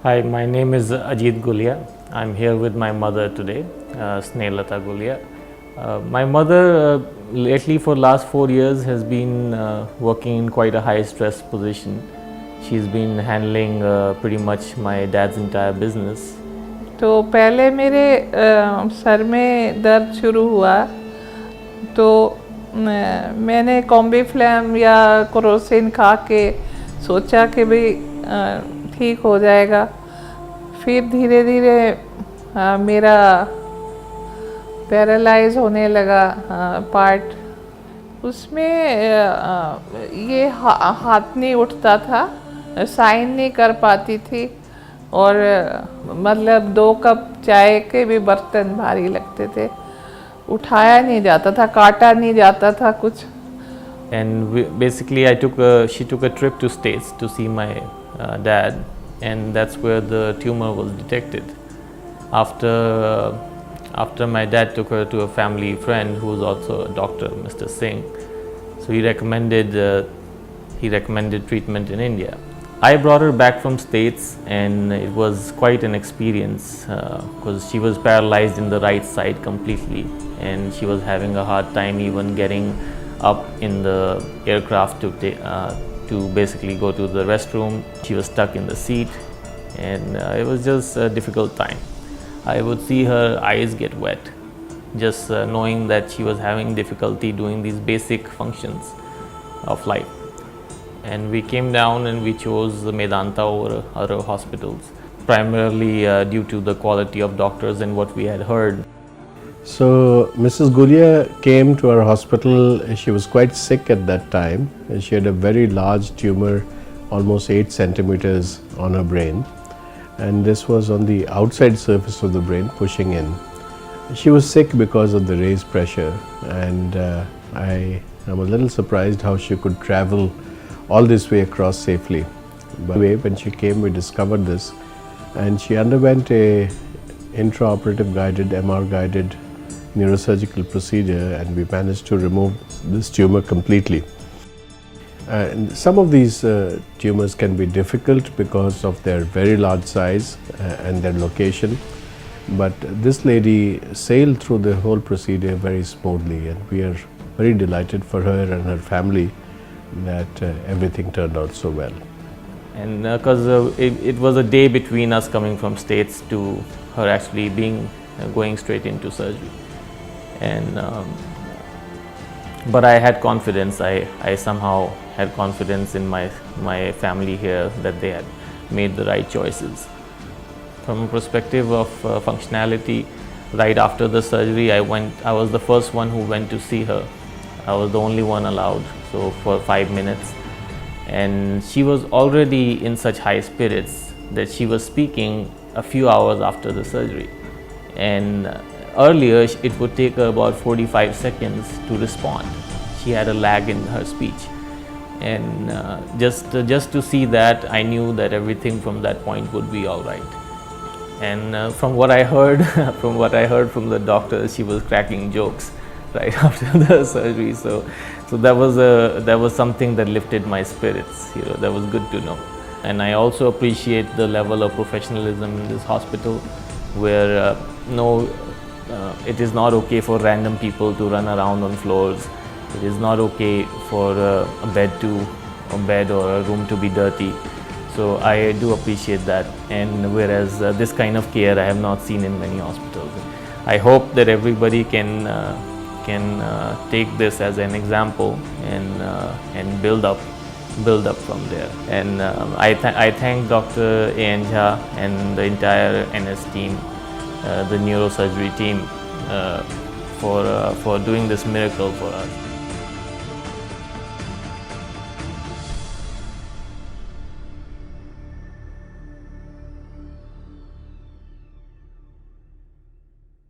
Hi, my name is Ajit Gulia. I'm here with my mother today, Snelata Gulia. My mother lately for last 4 years has been working in quite a high stress position. She's been handling pretty much my dad's entire business. तो पहले मेरे sir में दर्द शुरू हुआ तो मैंने कॉम्बीफ्लैम या क्रोसिन खा के सोचा कि भाई ठीक हो जाएगा। फिर धीरे धीरे मेरा पैरालाइज होने लगा पार्ट। उसमें ये हाथ नहीं उठता था, साइन नहीं कर पाती थी और मतलब 2 कप चाय के भी बर्तन भारी लगते थे, उठाया नहीं जाता था, काटा नहीं जाता था कुछ। And basically she took a trip to States to see my dad, and that's where the tumor was detected. After my dad took her to a family friend who was also a doctor, Mr. Singh, so he recommended treatment in India. I brought her back from States, and it was quite an experience because she was paralyzed in the right side completely, and she was having a hard time even getting up in the aircraft to basically go to the restroom. She was stuck in the seat, and it was just a difficult time. I would see her eyes get wet just knowing that she was having difficulty doing these basic functions of life. And we came down and we chose the Medanta over other hospitals, primarily due to the quality of doctors and what we had heard. So Mrs. Gulia came to our hospital. She was quite sick at that time, and she had a very large tumor, almost 8 centimeters on her brain, and this was on the outside surface of the brain, pushing in. She was sick because of the raised pressure, and I am a little surprised how she could travel all this way across safely. But when she came, we discovered this, and she underwent a intraoperative guided, MR guided neurosurgical procedure, and we managed to remove this tumor completely. And some of these tumors can be difficult because of their very large size and their location, but this lady sailed through the whole procedure very smoothly, and we are very delighted for her and her family that everything turned out so well. And because it was a day between us coming from States to her actually going straight into surgery. And but I had confidence. I somehow had confidence in my family here that they had made the right choices. From a perspective of functionality, right after the surgery, I was the first one who went to see her. I was the only one allowed, so for 5 minutes, and she was already in such high spirits that she was speaking a few hours after the surgery, and earlier it would take her about 45 seconds to respond. She had a lag in her speech, and just to see that, I knew that everything from that point would be all right. And from what I heard from the doctors, she was cracking jokes right after the surgery, so that was something that lifted my spirits. That was good to know. And I also appreciate the level of professionalism in this hospital, where it is not okay for random people to run around on floors. It is not okay for a bed or a room to be dirty. So I do appreciate that, and whereas this kind of care I have not seen in many hospitals. I hope that everybody can take this as an example and build up from there. And I thank Dr. A.N. Jha and the entire NS team, the neurosurgery team, for doing this miracle for us.